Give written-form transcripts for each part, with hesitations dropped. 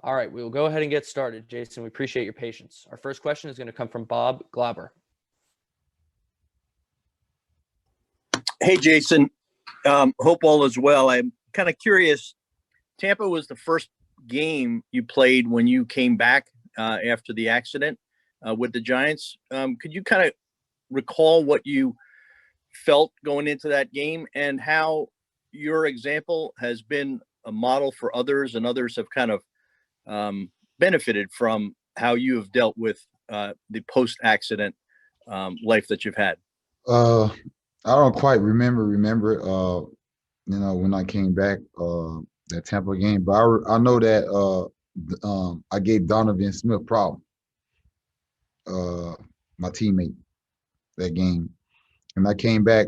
All right, we will go ahead and get started, Jason. We appreciate your patience. Our first question is going to come from Bob Glauber. Hey, Jason. Hope all is well. I'm kind of curious. Tampa was the first game you played when you came back after the accident with the Giants. Could you kind of recall what you felt going into that game and how your example has been a model for others, and others have kind of benefited from how you have dealt with the post-accident life that you've had? I don't quite remember it, when I came back, that Tampa game, but I know that I gave Donovan Smith problem, my teammate, that game. And I came back,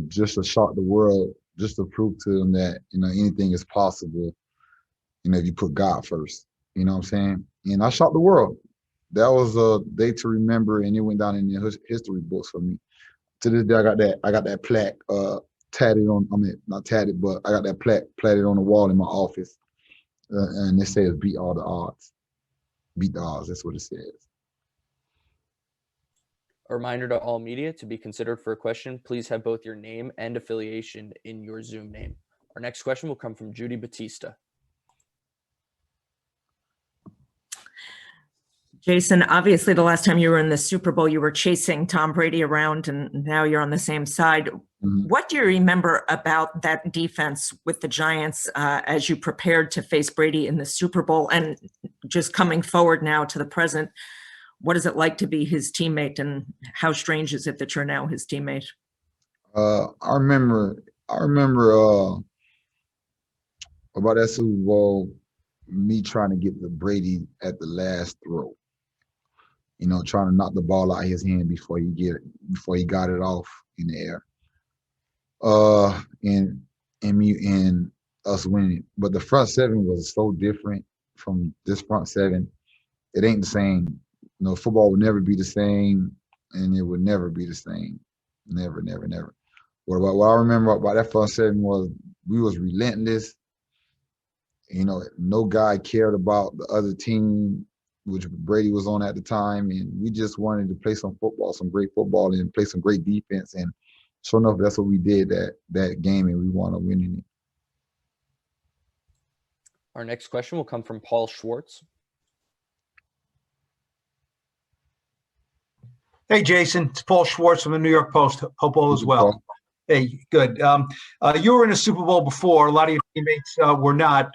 just to shock the world, just to prove to them that, anything is possible, if you put God first, you know what I'm saying? And I shocked the world. That was a day to remember, and it went down in the history books for me. To this day, I got that plaque tatted on, not tatted, but I got that plaque platted on the wall in my office. And it says, beat all the odds. Beat the odds, that's what it says. A reminder to all media, to be considered for a question, please have both your name and affiliation in your Zoom name. Our next question will come from Judy Batista. Jason, obviously the last time you were in the Super Bowl, you were chasing Tom Brady around, and now you're on the same side. Mm-hmm. What do you remember about that defense with the Giants as you prepared to face Brady in the Super Bowl, and just coming forward now to the present? What is it like to be his teammate, and how strange is it that you're now his teammate? I remember about that Super Bowl, me trying to get the Brady at the last throw. Trying to knock the ball out of his hand before he got it off in the air. And us winning. But the front seven was so different from this front seven. It ain't the same. Football would never be the same, and it would never be the same. Never, never, never. What I remember about that front seven was we was relentless. No guy cared about the other team, which Brady was on at the time, and we just wanted to play some football, some great football, and play some great defense. And sure enough, that's what we did that game, and we wound up winning it. Our next question will come from Paul Schwartz. Hey, Jason, it's Paul Schwartz from the New York Post. Hope all is well. Hey, good. You were in a Super Bowl before. A lot of your teammates were not.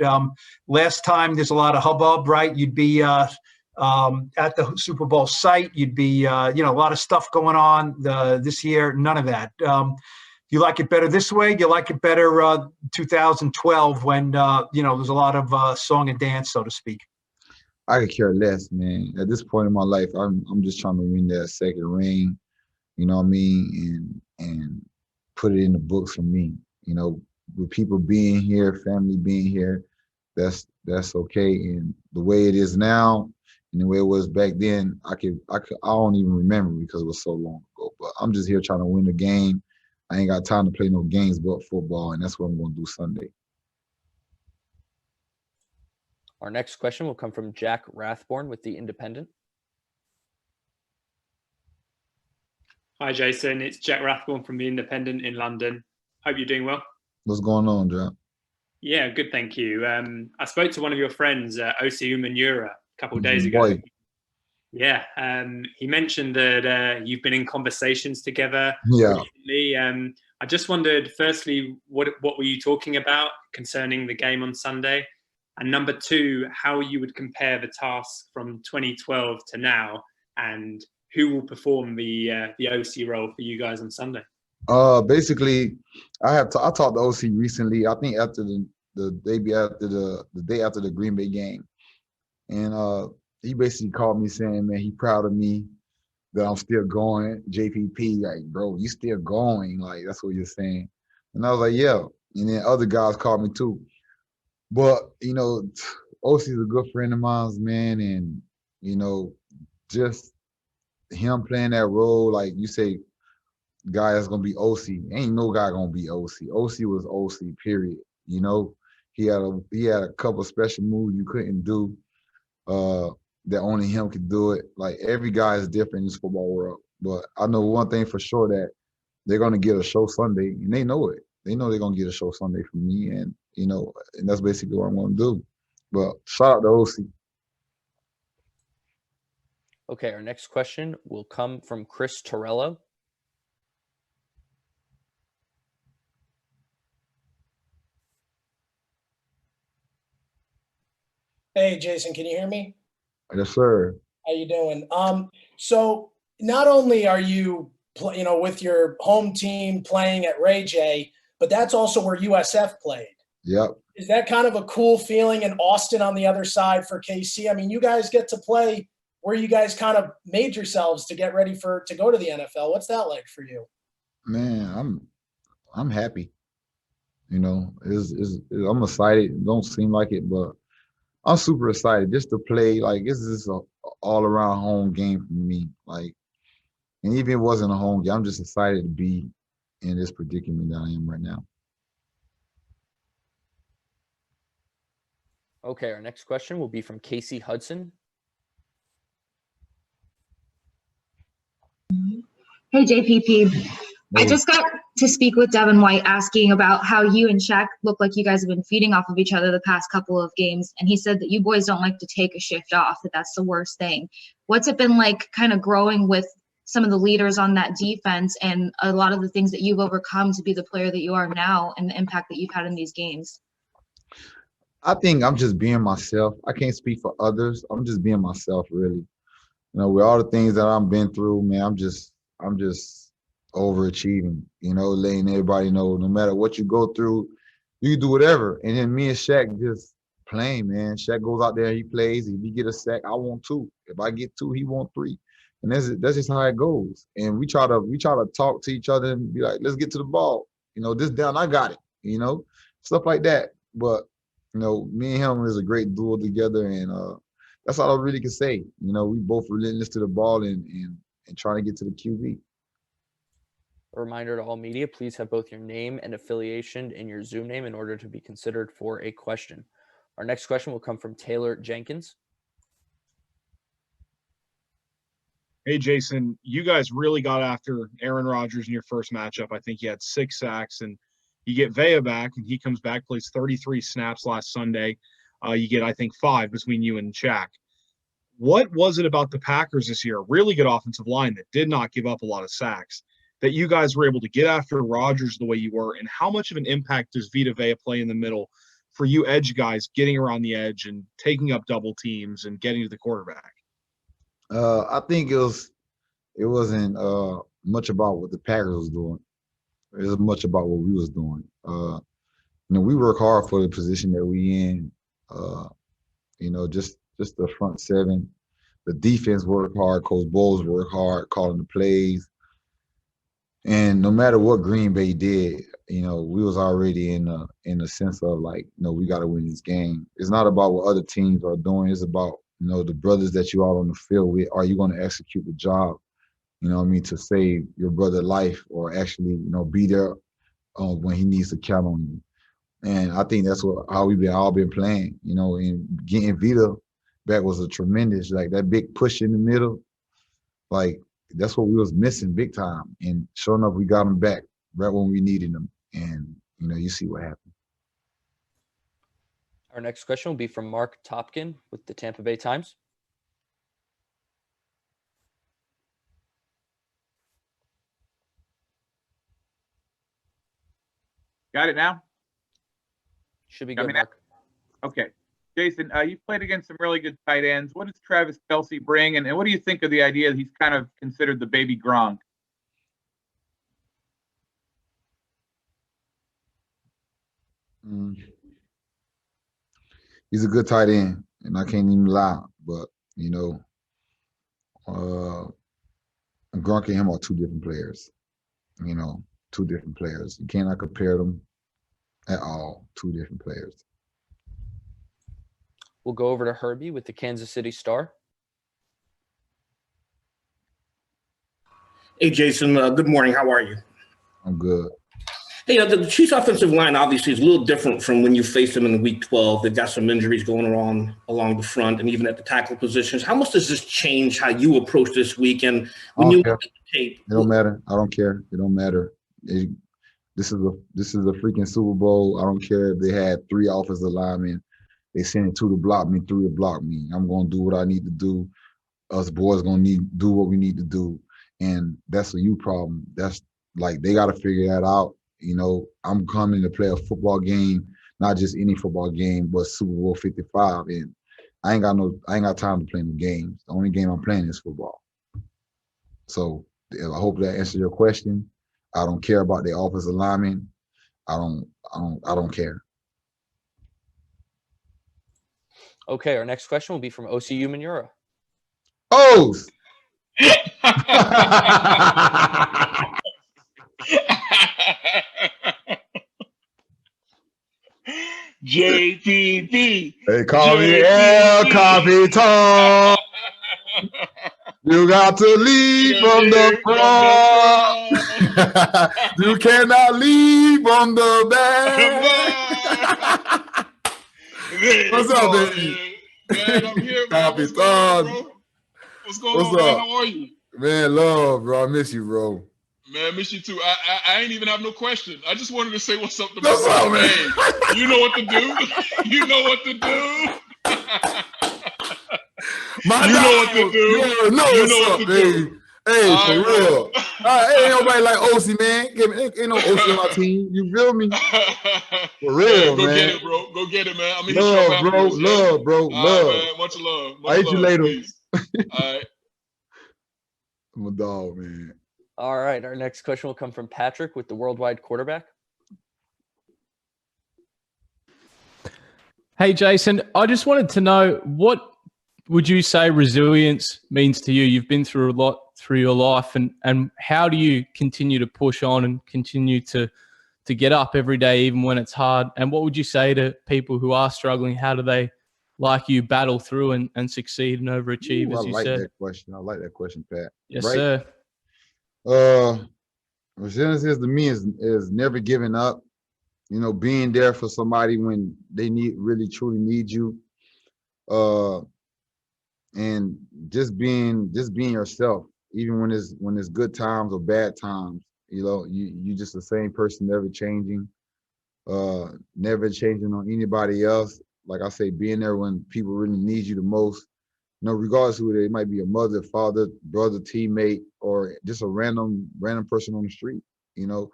Last time, there's a lot of hubbub, right? You'd be at the Super Bowl site. You'd be, a lot of stuff going on. This year, none of that. You like it better this way? You like it better 2012 when, there's a lot of song and dance, so to speak? I could care less, man. At this point in my life, I'm just trying to win that second ring, you know what I mean, and put it in the books for me. With people being here, family being here, that's okay. And the way it is now, and the way it was back then, I don't even remember because it was so long ago. But I'm just here trying to win the game. I ain't got time to play no games but football, and that's what I'm going to do Sunday. Our next question will come from Jack Rathborn with The Independent. Hi, Jason. It's Jack Rathborn from The Independent in London. Hope you're doing well. What's going on, Jack? Yeah, good, thank you. I spoke to one of your friends, Osi Umenyiora, a couple of days ago. Boy. Yeah, he mentioned that you've been in conversations together recently. I just wondered, firstly, what were you talking about concerning the game on Sunday? And number two, how you would compare the task from 2012 to now, and who will perform the OC role for you guys on Sunday? Basically, I talked to OC recently. I think after the day after the Green Bay game, and he basically called me saying, "Man, he proud of me that I'm still going." JPP, like, bro, you still going? Like, that's what you're saying. And I was like, yeah. And then other guys called me too. But OC is a good friend of mine, man, and just him playing that role, like you say, guy that's gonna be OC. Ain't no guy gonna be OC. OC was OC, period. He had a couple special moves you couldn't do. That only him could do it. Like every guy is different in this football world. But I know one thing for sure, that they're gonna get a show Sunday, and they know it. They know they're gonna get a show Sunday from me, and and that's basically what I'm gonna do. But shout out to OC. Okay, our next question will come from Chris Torello. Hey, Jason, can you hear me? Yes, sir. How you doing? So not only are you, with your home team playing at Ray J, but that's also where USF played. Yep. Is that kind of a cool feeling in Austin on the other side for KC? I mean, you guys get to play where you guys kind of made yourselves to get ready to go to the NFL. What's that like for you? Man, I'm happy. I'm excited. It don't seem like it, but I'm super excited just to play. Like, this is a all-around home game for me. Like, and even if it wasn't a home game, I'm just excited to be in this predicament that I am right now. Okay, our next question will be from Casey Hudson. Hey, JPP. I just got to speak with Devin White asking about how you and Shaq look like you guys have been feeding off of each other the past couple of games. And he said that you boys don't like to take a shift off, that's the worst thing. What's it been like kind of growing with some of the leaders on that defense and a lot of the things that you've overcome to be the player that you are now and the impact that you've had in these games? I think I'm just being myself. I can't speak for others. I'm just being myself, really. With all the things that I've been through, man, I'm just overachieving, letting everybody know no matter what you go through, you can do whatever. And then me and Shaq just playing, man. Shaq goes out there, he plays. If he get a sack, I want 2. If I get 2, he want 3. And that's just how it goes. And we try to talk to each other and be like, let's get to the ball. This down, I got it, stuff like that. But, me and him is a great duo together, and that's all I really can say. We both relentless to the ball and trying to get to the QB. A reminder to all media, please have both your name and affiliation in your Zoom name in order to be considered for a question. Our next question will come from Taylor Jenkins. Hey, Jason, you guys really got after Aaron Rodgers in your first matchup. I think he had 6 sacks, and you get Vea back, and he comes back, plays 33 snaps last Sunday. You get, I think, 5 between you and Shaq. What was it about the Packers this year, a really good offensive line that did not give up a lot of sacks, that you guys were able to get after Rodgers the way you were, and how much of an impact does Vita Vea play in the middle for you edge guys getting around the edge and taking up double teams and getting to the quarterback? I think it wasn't much about what the Packers was doing. It was much about what we was doing. We work hard for the position that we in. Just the front 7. The defense worked hard. Coach Bowles worked hard calling the plays. And no matter what Green Bay did, we was already in the sense of like, we got to win this game. It's not about what other teams are doing. It's about, the brothers that you all on the field with. Are you going to execute the job, to save your brother's life or actually, be there when he needs to count on you. And I think that's how we've all been playing, and getting Vita back was a tremendous, like that big push in the middle. Like, that's what we was missing big time. And sure enough, we got him back right when we needed him. And, you see what happened. Our next question will be from Mark Topkin with the Tampa Bay Times. Got it now? Should be good, Mark. Okay. Jason, you've played against some really good tight ends. What does Travis Kelce bring, and what do you think of the idea that he's kind of considered the baby Gronk? He's a good tight end, and I can't even lie. But, Gronk and him are 2 different players. 2 different players. You cannot compare them at all. 2 different players. We'll go over to Herbie with the Kansas City Star. Hey, Jason. Good morning. How are you? I'm good. Hey, the Chiefs offensive line obviously is a little different from when you faced them in the week 12. They've got some injuries going on along the front and even at the tackle positions. How much does this change how you approach this week? And when you look at the tape, it don't matter. I don't care. It don't matter. This is a freaking Super Bowl. I don't care if they had 3 offensive linemen. They sent it 2 to block me, 3 to block me. I'm gonna do what I need to do. Us boys gonna do what we need to do, and that's a you problem. That's like they gotta figure that out. You know, I'm coming to play a football game, not just any football game, but Super Bowl 55. And I ain't got time to play no games. The only game I'm playing is football. So I hope that answers your question. I don't care about the offensive linemen. I don't care. Okay, our next question will be from OCU Manura. Oh! JPP. They call me El Capitan. You got to lead from the front. You cannot lead from the back. What's up, baby? Man, I'm here, man. What's going on, bro? What's going on, man? How are you? Man, love, bro. I miss you, bro. Man, miss you too. I ain't even have no question. I just wanted to say what's up to my brother. Man. Hey, you know what to do. You know what to do. You know what to do. You know what's up, baby. Hey, for real. Ain't nobody like OC, man. Ain't no OC on my team. You feel me? For real, man. Go get it, bro. Go get it, man. I'm in love, bro. Love, bro. Love. Man. Much love. I'll hit you later. All right. I'm a dog, man. All right. Our next question will come from Patrick with the Worldwide Quarterback. Hey, Jason. I just wanted to know, what would you say resilience means to you? You've been through a lot through your life, and how do you continue to push on and continue to get up every day, even when it's hard? And what would you say to people who are struggling? How do they, like you, battle through and succeed and overachieve, as you said? That question. I like that question, Pat. Yes, sir. Resilience to me is never giving up. You know, being there for somebody when they really truly need you. And just being yourself, even when it's good times or bad times. You know, you just the same person, never changing on anybody else. Like I say, being there when people really need you the most. You know, regardless of who it might be, a mother, father, brother, teammate, or just a random person on the street. You know,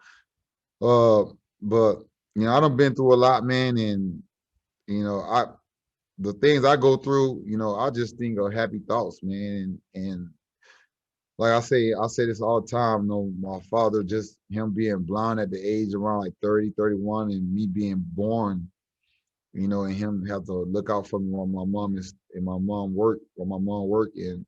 but you know, I done been through a lot, man, and you know, the things I go through, you know, I just think of happy thoughts, man. And like I say this all the time, you know, my father, just him being blind at the age around like 30, 31, and me being born, you know, and him have to look out for me while my mom work, and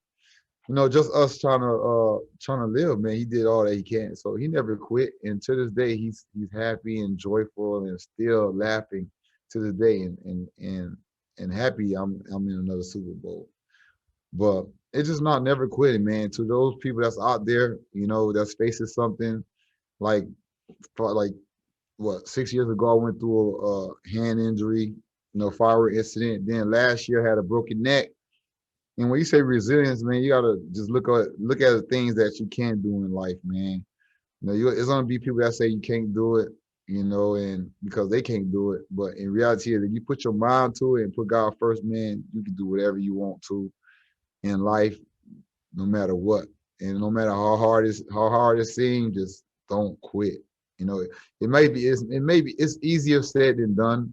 you know, just us trying to live, man. He did all that he can, so he never quit, and to this day, he's happy and joyful and still laughing to this day, and happy I'm in another Super Bowl. But it's just not never quitting, man. To those people that's out there, you know, that's facing something like what, 6 years ago, I went through a hand injury, you know, firework incident. Then last year I had a broken neck. And when you say resilience, man, you gotta just look at the things that you can do in life, man. You know, it's gonna be people that say you can't do it, you know, and because they can't do it. But in reality, if you put your mind to it and put God first, man, you can do whatever you want to in life, no matter what. And no matter how hard it seems, just don't quit. You know, it's easier said than done,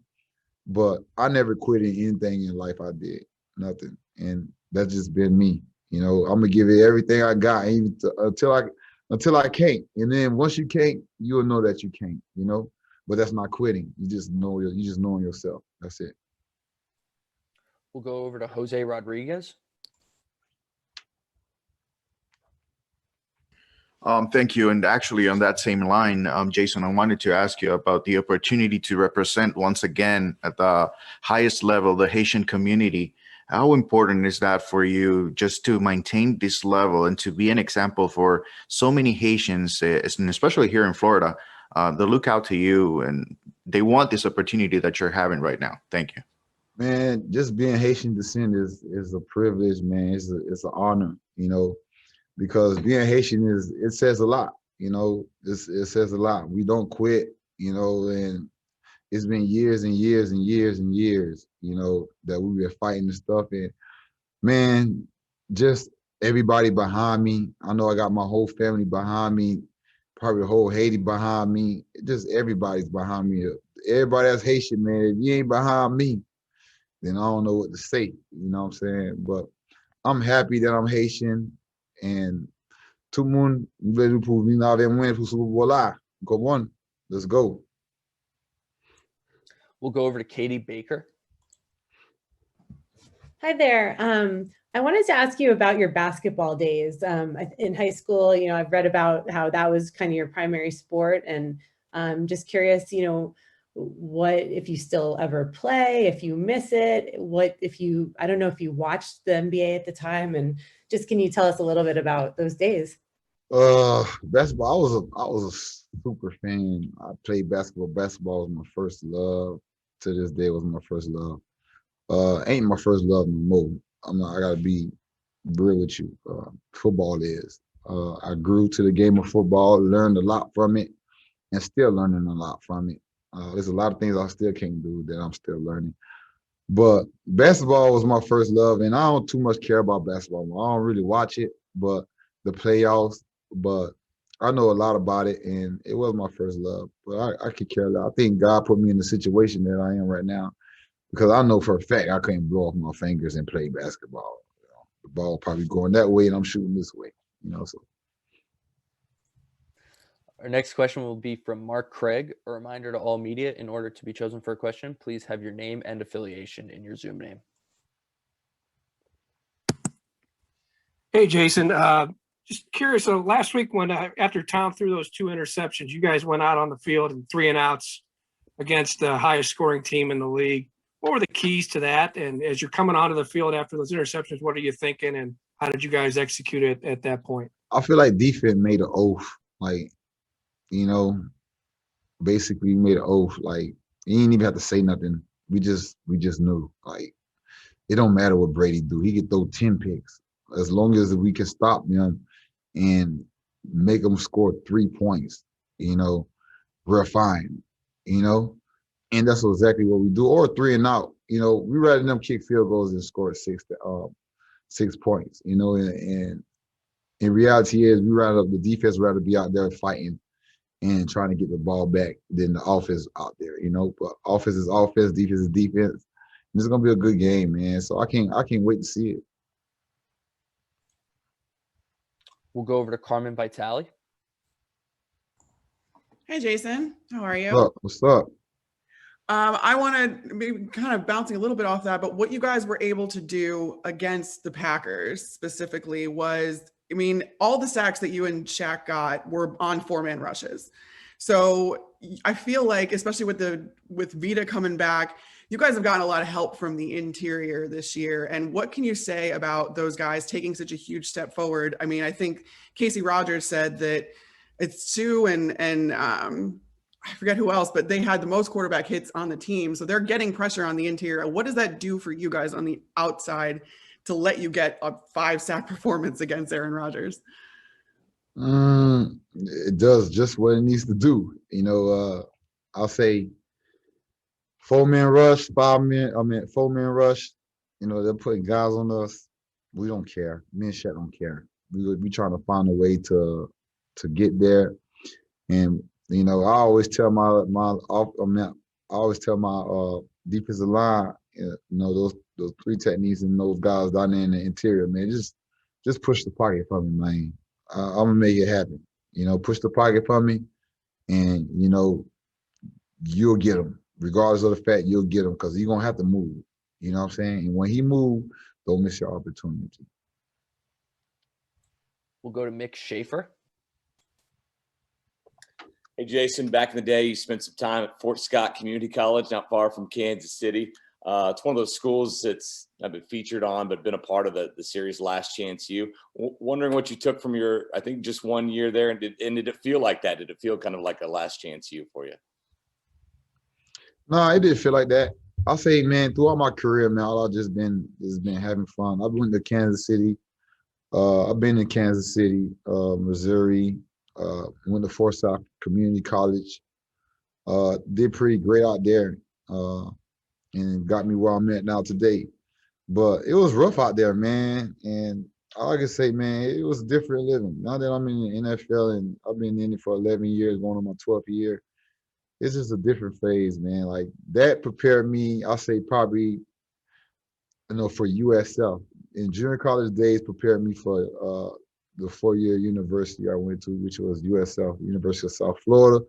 but I never quit in anything in life I did. Nothing. And that's just been me. You know, I'm gonna give it everything I got, even until I can't. And then once you can't, you'll know that you can't, you know. But that's not quitting. You just knowing yourself. That's it. We'll go over to Jose Rodriguez. Thank you. And actually, on that same line, Jason, I wanted to ask you about the opportunity to represent once again at the highest level the Haitian community. How important is that for you, just to maintain this level and to be an example for so many Haitians, and especially here in Florida, they look out to you and they want this opportunity that you're having right now. Thank you. Man, just being Haitian descent is a privilege, man. It's an honor, because being Haitian it says a lot, it says a lot. We don't quit, and it's been years and years and years and years, that we've been fighting this stuff. And man, just everybody behind me. I know I got my whole family behind me, probably the whole Haiti behind me. Just everybody's behind me. Everybody that's Haitian, man, if you ain't behind me, then I don't know what to say, you know what I'm saying? But I'm happy that I'm Haitian, and tout le monde veut pour venir avec moi pour Super Bowl là. Come on, let's go. We'll go over to Katie Baker. Hi there. I wanted to ask you about your basketball days in high school. I've read about how that was kind of your primary sport, and I'm just curious, what if you still ever play, if you miss it, I don't know if you watched the NBA at the time, and just can you tell us a little bit about those days? Basketball, I was a super fan. I played basketball. Basketball was my first love. To this day, it was my first love. Ain't my first love no more. I gotta be real with you. Football is. I grew to the game of football, learned a lot from it, and still learning a lot from it. There's a lot of things I still can't do that I'm still learning. But basketball was my first love, and I don't too much care about basketball. I don't really watch it, but the playoffs, but I know a lot about it, and it was my first love. But I could care less. I think God put me in the situation that I am right now, because I know for a fact I can't blow off my fingers and play basketball. The ball probably going that way, and I'm shooting this way. So. Our next question will be from Mark Craig. A reminder to all media, in order to be chosen for a question, please have your name and affiliation in your Zoom name. Hey, Jason. Just curious. So last week when after Tom threw those 2 interceptions, you guys went out on the field and 3 and outs against the highest scoring team in the league. What were the keys to that? And as you're coming onto the field after those interceptions, what are you thinking? And how did you guys execute it at that point? I feel like defense made an oath. Basically made an oath. You didn't even have to say nothing. We just knew. It don't matter what Brady do. He could throw 10 picks. As long as we can stop them and make them score 3 points, we're fine, and that's exactly what we do. Or 3 and out, we rather them kick field goals than score 6 points, and in reality is the defense rather be out there fighting and trying to get the ball back than the offense out there, but offense is offense, defense is defense. This is gonna be a good game, man. So I can't wait to see it. We'll go over to Carmen Vitale. Hey, Jason. How are you? What's up? I want to be kind of bouncing a little bit off that, but what you guys were able to do against the Packers specifically was, all the sacks that you and Shaq got were on 4-man rushes. So I feel like, especially with Vita coming back, you guys have gotten a lot of help from the interior this year. And what can you say about those guys taking such a huge step forward? I think Casey Rogers said that it's Sue and I forget who else, but they had the most quarterback hits on the team. So they're getting pressure on the interior. What does that do for you guys on the outside to let you get a 5-sack performance against Aaron Rodgers? It does just what it needs to do. I'll say 4-man rush, 4-man rush. They're putting guys on us. We don't care. Me and Shaq don't care. We trying to find a way to get there. And I always tell my defensive line, those 3 techniques and those guys down there in the interior, man, just push the pocket for me, man. I'm gonna make it happen. Push the pocket for me, and you'll get them. Regardless of the fact, you'll get them because you're gonna have to move. You know what I'm saying? And when he moves, don't miss your opportunity. We'll go to Mick Schaefer. Hey, Jason, back in the day, you spent some time at Fort Scott Community College, not far from Kansas City. It's one of those schools that's I've been featured on, but been a part of the series Last Chance U. Wondering what you took from your, I think, just 1 year there, and did it feel like that? Did it feel kind of like a Last Chance U for you? No, it didn't feel like that. I'll say, man, throughout my career, man, I've just been having fun. I've been to Kansas City. I've been in Kansas City, Missouri. Went to Forsyth Community College. Did pretty great out there, and got me where I'm at now today. But it was rough out there, man. And all I can say, man, it was different living. Now that I'm in the NFL and I've been in it for 11 years, going on my 12th year, it's just a different phase, man. Like that prepared me, I'll say probably, for USF. In junior college days, prepared me for the 4-year university I went to, which was USF, University of South Florida.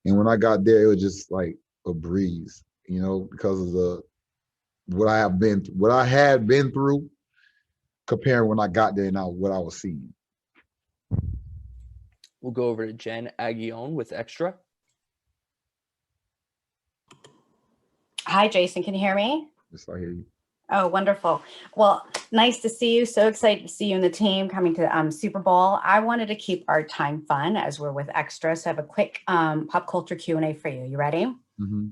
And when I got there, it was just like a breeze, because of what I had been through, comparing when I got there and now what I was seeing. We'll go over to Jen Aguillon with Extra. Hi, Jason. Can you hear me? Yes, I hear you. Oh, wonderful. Well, nice to see you. So excited to see you and the team coming to the Super Bowl. I wanted to keep our time fun as we're with Extra. So I have a quick pop culture Q&A for you. You ready? Mm-hmm.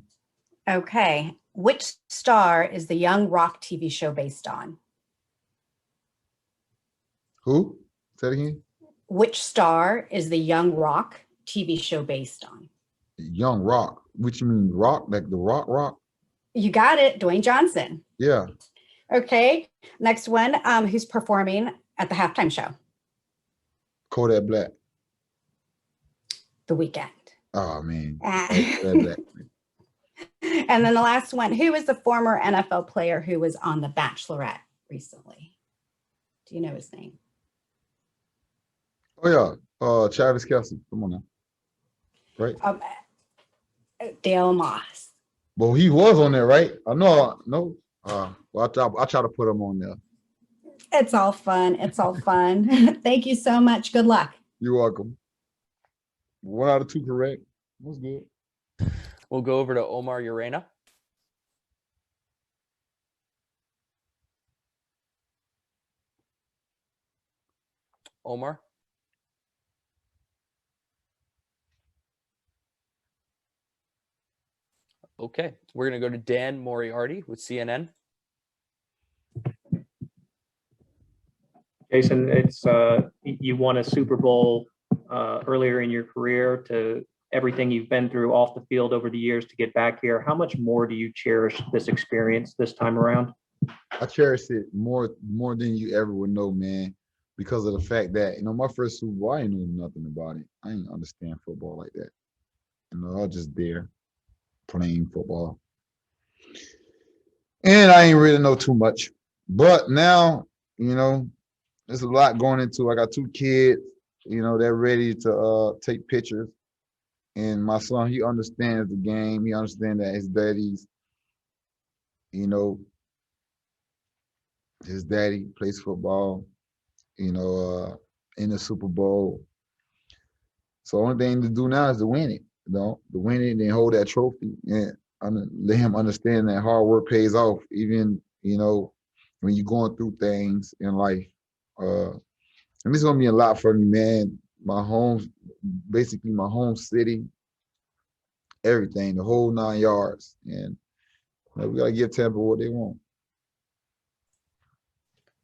Okay. Which star is the Young Rock TV show based on? Who? Say it again. Which star is the Young Rock TV show based on? Young Rock. Which you mean rock? Like the rock? You got it. Dwayne Johnson. Yeah. Okay. Next one. Who's performing at the halftime show? Kodak Black. The Weeknd. Oh, man. And then the last one. Who is the former NFL player who was on The Bachelorette recently? Do you know his name? Oh, yeah. Travis Kelce. Come on now. Right? Dale Moss. Well, he was on there, right? I know. No. Well, I try to put him on there. It's all fun. It's all fun. Thank you so much. Good luck. You're welcome. 1 out of 2 correct. That's good. We'll go over to Omar Urena. Omar. Okay, we're going to go to Dan Moriarty with CNN. Jason, it's you won a Super Bowl earlier in your career, to everything you've been through off the field over the years to get back here. How much more do you cherish this experience this time around? I cherish it more than you ever would know, man, because of the fact that, my first Super Bowl, I ain't know nothing about it. I didn't understand football like that. I was just there playing football. And I ain't really know too much. But now, there's a lot going into. I got 2 kids, they're ready to take pictures. And my son, he understands the game. He understands that his daddy plays football, in the Super Bowl. So the only thing to do now is to win it, to win it and hold that trophy. And let him understand that hard work pays off, even, when you're going through things in life. And it's going to be a lot for me, man. My home city, everything, the whole 9 yards. And we got to give Tampa what they want.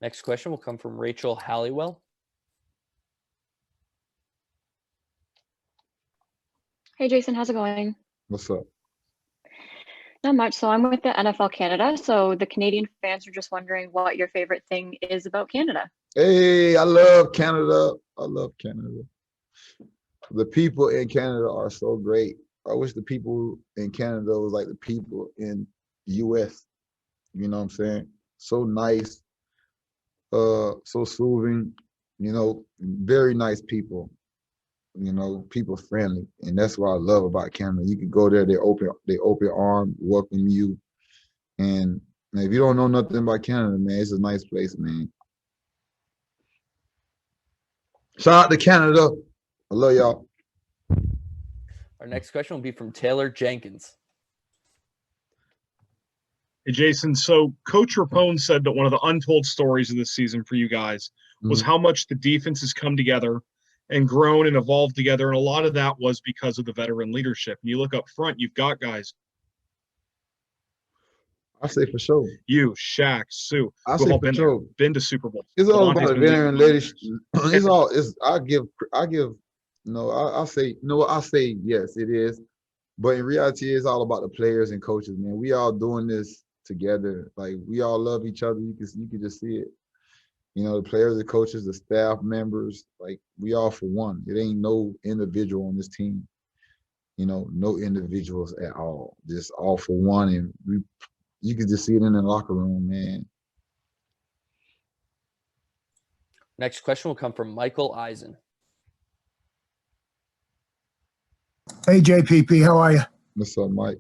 Next question will come from Rachel Halliwell. Hey, Jason, how's it going? What's up? Not much. So I'm with the NFL Canada. So the Canadian fans are just wondering what your favorite thing is about Canada. Hey, I love Canada. I love Canada. The people in Canada are so great. I wish the people in Canada was like the people in the US. You know what I'm saying? So nice, so soothing, very nice people, people friendly. And that's what I love about Canada. You can go there, they open arm, welcome you. And if you don't know nothing about Canada, man, it's a nice place, man. Shout out to Canada. I love y'all. Our next question will be from Taylor Jenkins. Hey, Jason, so Coach Rapone said that one of the untold stories of this season for you guys was how much the defense has come together and grown and evolved together, and a lot of that was because of the veteran leadership. And you look up front, you've got guys. I say for sure. You, Shaq, Sue, I who've say all for been sure. there, been to Super Bowl. It's all Devontae's about the been leading veteran the leadership. It's all. It's. I give. No, I say. No, I say yes. It is. But in reality, it's all about the players and coaches, man. We all doing this together. Like we all love each other. You can just see it. You know, the players, the coaches, the staff members, like we all for one. It ain't no individual on this team. You know, no individuals at all. Just all for one. And you can just see it in the locker room, man. Next question will come from Michael Eisen. Hey, JPP, how are you? What's up, Mike?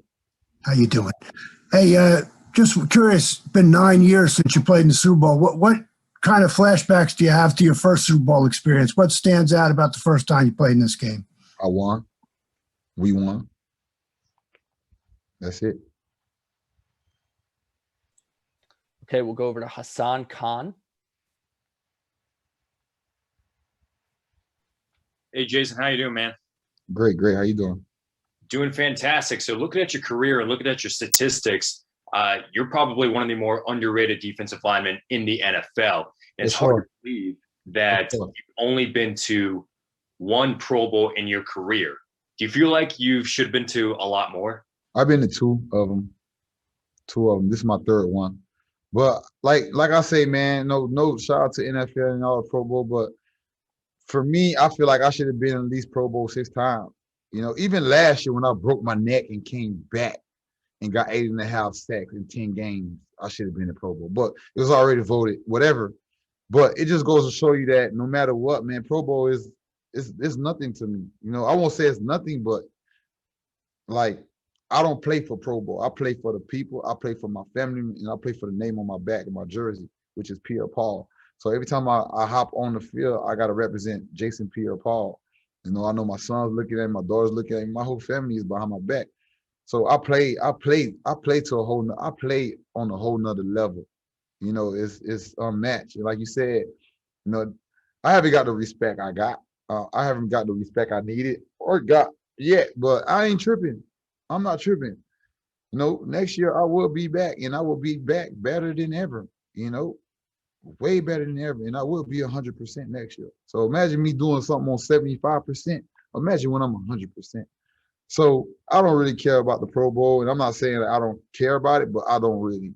How you doing? Hey, just curious, it's been 9 years since you played in the Super Bowl. What kind of flashbacks do you have to your first Super Bowl experience? What stands out about the first time you played in this game? I won. We won. That's it. Okay, we'll go over to Hassan Khan. Hey, Jason, how you doing, man? Great. How you doing? Doing fantastic. So looking at your career and looking at your statistics, you're probably one of the more underrated defensive linemen in the NFL. And it's hard to believe that you've only been to one Pro Bowl in your career. Do you feel like you should have been to a lot more? I've been to two of them. This is my third one. But like I say, man, no shout out to NFL and all the Pro Bowl, but for me, I feel like I should have been at least Pro Bowl 6 times. You know, even last year when I broke my neck and came back and got 8.5 sacks in 10 games, I should have been a Pro Bowl. But it was already voted, whatever. But it just goes to show you that no matter what, man, Pro Bowl is nothing to me. You know, I won't say it's nothing, but like I don't play for Pro Bowl. I play for the people. I play for my family, and I play for the name on my back of my jersey, which is Pierre Paul. So every time I hop on the field, I got to represent Jason Pierre Paul. You know, I know my son's looking at me, my daughter's looking at me, my whole family is behind my back. So I play on a whole nother level. You know, it's unmatched. Like you said, you know, I haven't got the respect I got. I haven't got the respect I needed or got yet, but I ain't tripping. I'm not tripping. You know, next year I will be back, and I will be back better than ever, you know, way better than ever, and I will be 100% next year. So imagine me doing something on 75%. Imagine when I'm 100%. So I don't really care about the Pro Bowl, and I'm not saying that I don't care about it, but I don't really, you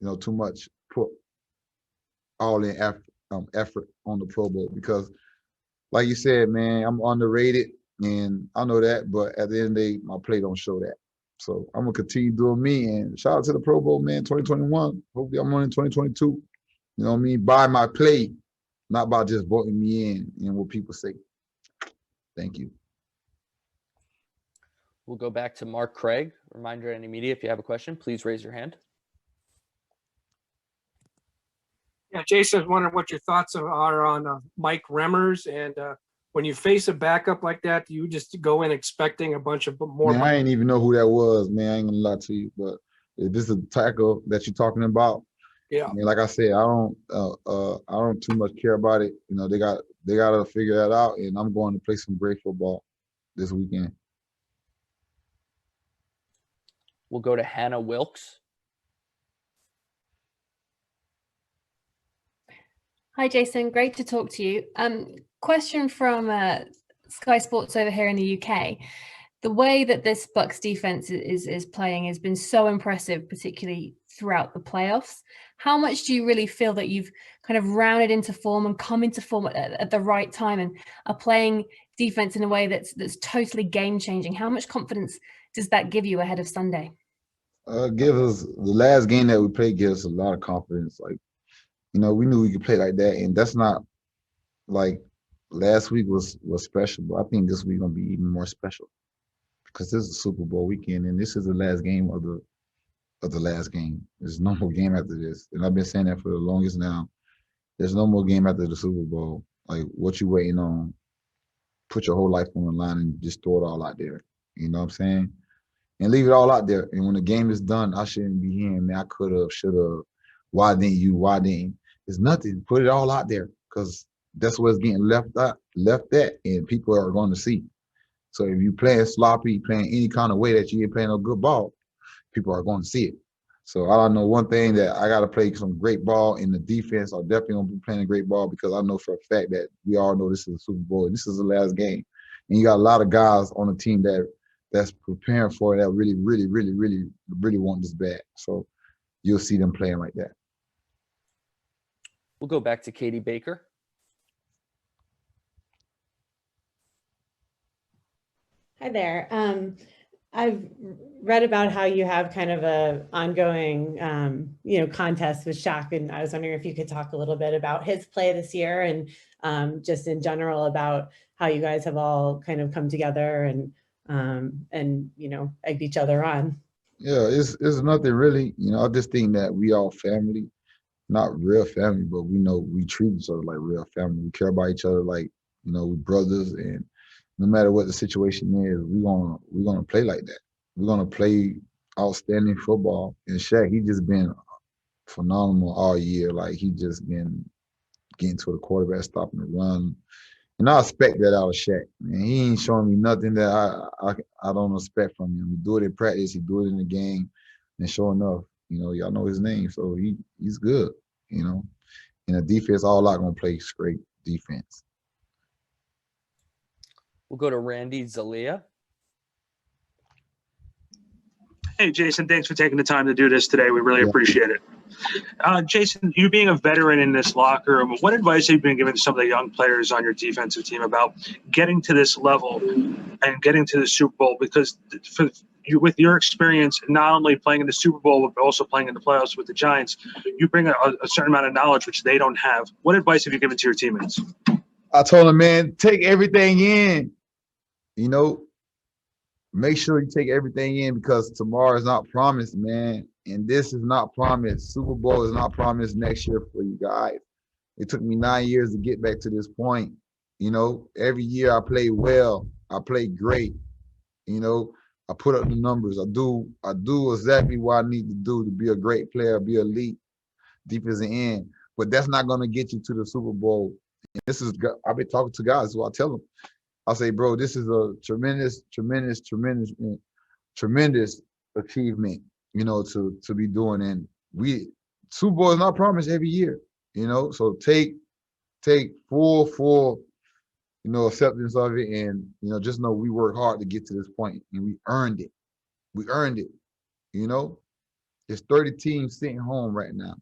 know, too much put all in effort on the Pro Bowl because, like you said, man, I'm underrated, and I know that. But at the end of the day, my play don't show that. So I'm gonna continue doing me. And shout out to the Pro Bowl, man, 2021. Hopefully, I'm on in 2022. You know what I mean? By my play, not by just voting me in and what people say. Thank you. We'll go back to Mark Craig. Reminder to any media, if you have a question, please raise your hand. Yeah, Jason, I was wondering what your thoughts are on Mike Remmers. And when you face a backup like that, do you just go in expecting a bunch of more? Man, I ain't even know who that was, man. I ain't gonna lie to you. But if this is a tackle that you're talking about, yeah. I mean, like I said, I don't too much care about it. You know, they gotta figure that out, and I'm going to play some great football this weekend. We'll go to Hannah Wilkes. Hi, Jason. Great to talk to you. Question from Sky Sports over here in the UK. The way that this Bucs defense is playing has been so impressive, particularly throughout the playoffs. How much do you really feel that you've kind of rounded into form and come into form at the right time and are playing defense in a way that's totally game-changing? How much confidence does that give you ahead of Sunday? Give us the last game that we played gives us a lot of confidence. Like, you know, we knew we could play like that, and that's not like last week was special, but I think this week gonna be even more special because this is Super Bowl weekend, and this is the last game of the last game. There's no more game after this, and I've been saying that for the longest now. There's no more game after the Super Bowl. Like, what you waiting on? Put your whole life on the line and just throw it all out there. You know what I'm saying? and leave it all out there. And when the game is done, I shouldn't be hearing, man, I could have, should have, why didn't you, why didn't? It's nothing. Put it all out there because that's what's getting left at, and people are going to see. So if you playing sloppy, playing any kind of way that you ain't playing a good ball, people are going to see it. So I know one thing, that I got to play some great ball in the defense. I'm definitely going to be playing a great ball because I know for a fact that we all know this is a Super Bowl. This is the last game. And you got a lot of guys on the team that's preparing for it, that really want this bad. So you'll see them playing like that. We'll go back to Katie Baker. Hi there. I've read about how you have kind of a ongoing, contest with Shaq, and I was wondering if you could talk a little bit about his play this year and just in general about how you guys have all kind of come together and egged each other on. Yeah, it's nothing really. I just think that we all family, not real family, but we treat each other like real family. We care about each other like, we brothers, and no matter what the situation is, we're gonna play like that. We're gonna play outstanding football. And Shaq, he just been phenomenal all year. Like, he just been getting to the quarterback, stopping the run. And I expect that out of Shaq. Man, he ain't showing me nothing that I don't expect from him. He do it in practice, he do it in the game, and sure enough, y'all know his name, so he's good. And the defense all out gonna play straight defense. We'll go to Randy Zalia. Hey, Jason, thanks for taking the time to do this today. We really appreciate it. Jason, you being a veteran in this locker room, what advice have you been giving to some of the young players on your defensive team about getting to this level and getting to the Super Bowl? Because with your experience, not only playing in the Super Bowl, but also playing in the playoffs with the Giants, you bring a certain amount of knowledge, which they don't have. What advice have you given to your teammates? I told him, man, take everything in. Make sure you take everything in, because tomorrow is not promised, man. And this is not promised. Super Bowl is not promised next year for you guys. It took me 9 years to get back to this point. Every year I play well. I play great. I put up the numbers. I do exactly what I need to do to be a great player, be elite defensive end. But that's not going to get you to the Super Bowl. And I've been talking to guys, so I tell them, I say, bro, this is a tremendous achievement, to be doing. And Super Bowl is not promised every year, so take full, acceptance of it. And, just know we work hard to get to this point, and we earned it. There's 30 teams sitting home right now,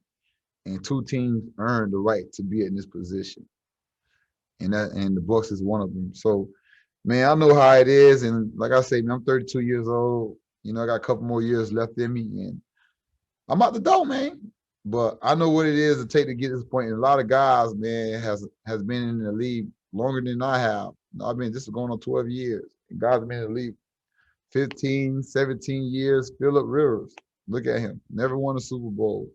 and 2 teams earned the right to be in this position. And the Bucs is one of them. So, man, I know how it is. And like I say, man, I'm 32 years old. I got a couple more years left in me, and I'm out the door, man. But I know what it is to take to get to this point. And a lot of guys, man, has been in the league longer than I have. This is going on 12 years. And guys have been in the league 15, 17 years. Phillip Rivers, look at him. Never won a Super Bowl,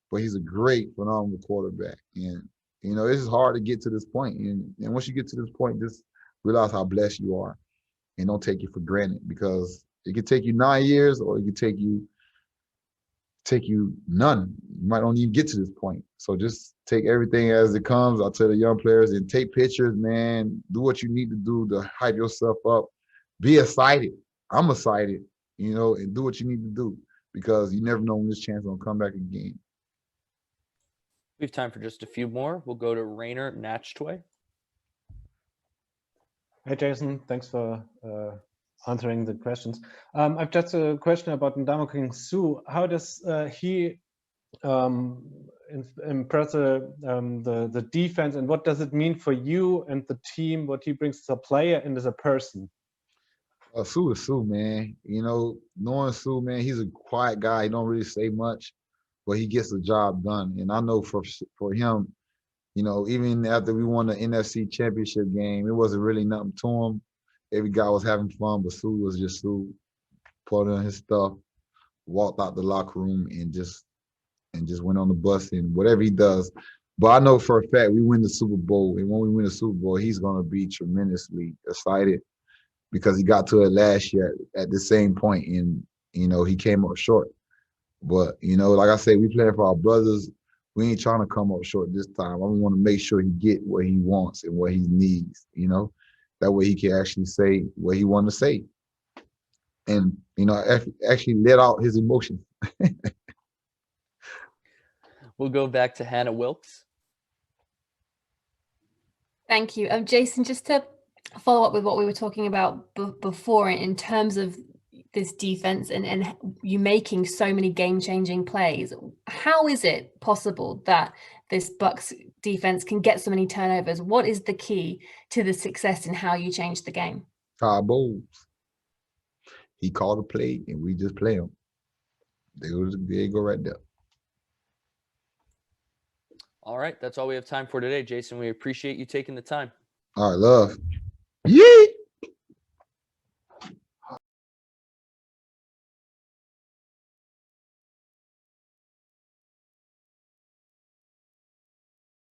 but he's a great, phenomenal quarterback. And it's hard to get to this point. And once you get to this point, just realize how blessed you are, and don't take it for granted, because it could take you 9 years, or it could take you none. You might not even get to this point. So just take everything as it comes. I tell the young players, and take pictures, man. Do what you need to do to hype yourself up. Be excited. I'm excited, and do what you need to do, because you never know when this chance will come back again. We have time for just a few more. We'll go to Rainer Natchtway. Hey, Jason. Thanks for answering the questions. I've just a question about Ndamukong Suh. How does he impress the defense, and what does it mean for you and the team, what he brings as a player and as a person? Suh is Suh, man. Knowing Suh, man, he's a quiet guy. He don't really say much, but he gets the job done. And I know for him, even after we won the NFC Championship game, it wasn't really nothing to him. Every guy was having fun, but Suh was just Suh. Put on his stuff, walked out the locker room, and just went on the bus and whatever he does. But I know for a fact we win the Super Bowl, and when we win the Super Bowl, he's going to be tremendously excited. because he got to it last year at the same point, and he came up short. But like I said, we playing for our brothers. We ain't trying to come up short this time. I want to make sure he get what he wants and what he needs. That way he can actually say what he want to say, and actually let out his emotions. We'll go back to Hannah Wilkes. Thank you. Jason, just to follow up with what we were talking about before in terms of this defense and you making so many game-changing plays, how is it possible that this Bucks defense can get so many turnovers? What is the key to the success in how you change the game? Todd Bowles. He called a play, and we just play him. There you go right there. All right, that's all we have time for today, Jason. We appreciate you taking the time. All right, love. Yeet.